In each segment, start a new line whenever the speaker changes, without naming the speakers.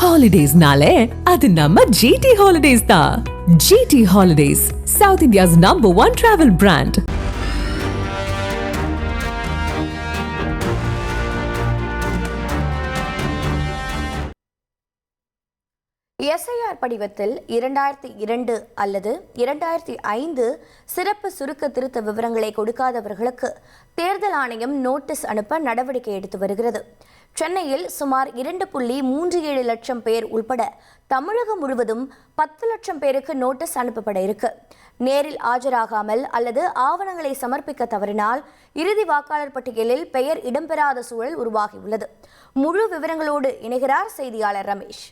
Holidays-nale, அது நம்ம GT Holidays தான். GT Holidays, South India's #1 travel brand.
SIR படிவத்தில் 2002 அல்லது 2005 சிறப்பு சுருக்க திருத்த விவரங்களை கொடுக்காதவர்களுக்கு தேர்தல் ஆணையம் நோட்டீஸ் அனுப்ப நடவடிக்கை எடுத்து வருகிறது. சென்னையில் சுமார் 2.37 லட்சம் பேர் உள்பட தமிழகம் முழுவதும் 10 லட்சம் பேருக்கு நோட்டீஸ் அனுப்பப்பட இருக்கு. நேரில் ஆஜராகாமல் அல்லது ஆவணங்களை சமர்ப்பிக்க தவறினால் இறுதி வாக்காளர் பட்டியலில் பெயர் இடம்பெறாத சூழல் உருவாகியுள்ளது. முழு விவரங்களோடு இணைகிறார் செய்தியாளர் ரமேஷ்.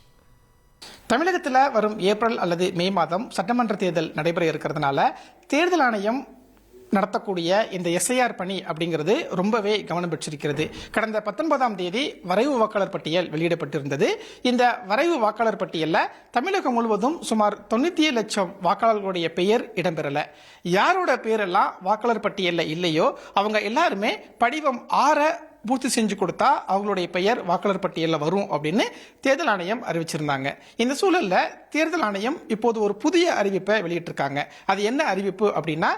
தமிழகத்தில் வரும் ஏப்ரல் அல்லது மே மாதம் சட்டமன்ற தேர்தல் நடைபெற இருக்கிறதுனால தேர்தல் ஆணையம் நடத்தக்கூடிய இந்த SIR பணி அப்படிங்கிறது ரொம்பவே கவனம் பெற்றிருக்கிறது. கடந்த 19ஆம் தேதி வரைவு வாக்காளர் பட்டியல் வெளியிடப்பட்டிருந்தது. இந்த வரைவு வாக்காளர் பட்டியலில் தமிழகம் முழுவதும் சுமார் 97 லட்சம் வாக்காளர்களுடைய பெயர் இடம்பெறல. யாரோட பேரெல்லாம் வாக்காளர் பட்டியலில் இல்லையோ அவங்க எல்லாருமே படிவம் 6 பூர்த்தி செஞ்சு கொடுத்தா அவங்களுடைய பெயர் வாக்காளர் பட்டியலில் வரும் அப்படின்னு தேர்தல் ஆணையம் அறிவிச்சிருந்தாங்க. இந்த சூழல்ல தேர்தல் ஆணையம் இப்போது ஒரு புதிய அறிவிப்பை வெளியிட்டிருக்காங்க. அது என்ன அறிவிப்பு அப்படின்னா,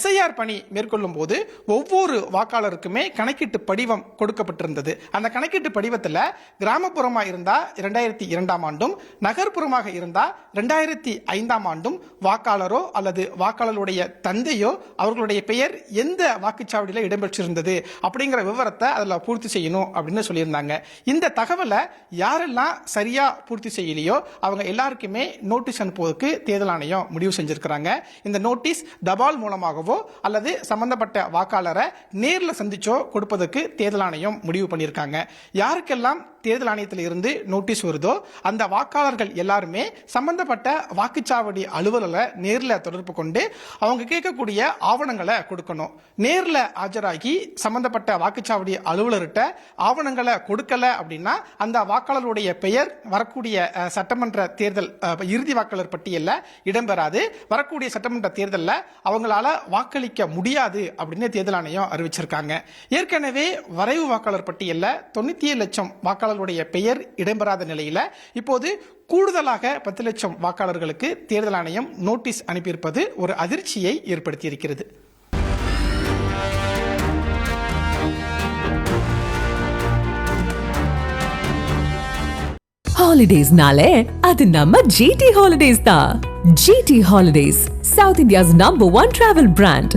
SIR பணி மேற்கொள்ளும் போது ஒவ்வொரு வாக்காளருக்குமே கணக்கீட்டு படிவம் கொடுக்கப்பட்டிருந்தது. அந்த கணக்கீட்டு படிவத்தில் கிராமப்புறமாக இருந்தா 2002ஆம் ஆண்டும், நகர்ப்புறமாக இருந்தா 2005ஆம் ஆண்டும் வாக்காளரோ அல்லது வாக்காளருடைய தந்தையோ அவர்களுடைய பெயர் எந்த வாக்குச்சாவடியில் இடம்பெற்றிருந்தது அப்படிங்கிற விவரத்தை அதில் பூர்த்தி செய்யணும் அப்படின்னு சொல்லியிருந்தாங்க. இந்த தகவலை யாரெல்லாம் சரியா பூர்த்தி செய்யலையோ அவங்க எல்லாருக்குமே நோட்டீஸ் அனுப்புவதற்கு தேர்தல் ஆணையம் முடிவு செஞ்சிருக்கிறாங்க. இந்த நோட்டீஸ் தபால் மூலமாகவோ அல்லது சம்பந்தப்பட்ட வாக்காளரை நேரில் சந்திச்சோ கொடுப்பதற்கு தேர்தல் ஆணையம் முடிவு பண்ணியிருக்காங்க. யாருக்கெல்லாம் தேர்தல் ஆணையத்தில் இருந்து நோட்டீஸ் வருதோ அந்த வாக்காளர்கள் எல்லாருமே சம்பந்தப்பட்ட வாக்குச்சாவடி அலுவலரை நேரில் தொடர்பு கொண்டு அவங்க கேட்கக்கூடிய ஆவணங்களை கொடுக்கணும். நேரில் ஆஜராகி சம்பந்தப்பட்ட வாக்குச்சாவடி அலுவலர்கிட்ட ஆவணங்களை கொடுக்கல அப்படின்னா அந்த வாக்காளருடைய பெயர் வரக்கூடிய சட்டமன்ற தேர்தல் இறுதி வாக்காளர் பட்டியலில் இடம்பெறாது. வரக்கூடிய சட்டமன்ற தேர்தலில் அவங்களால வாக்களிக்க முடியாது அப்படின்னு தேர்தல் ஆணையம் அறிவிச்சிருக்காங்க. ஏற்கனவே வரைவு வாக்காளர் பட்டியலில் 97 லட்சம் வாக்காளர்களுடைய பெயர் இடம்பெறாத நிலையில இப்போது கூடுதலாக 10 லட்சம் வாக்காளர்களுக்கு தேர்தல் ஆணையம் நோட்டீஸ் அனுப்பியிருப்பது ஒரு அதிர்ச்சியை ஏற்படுத்தியிருக்கிறது.
Holidays-nale, அது நம்ம GT Holidays தான். GT Holidays, South India's #1 travel brand.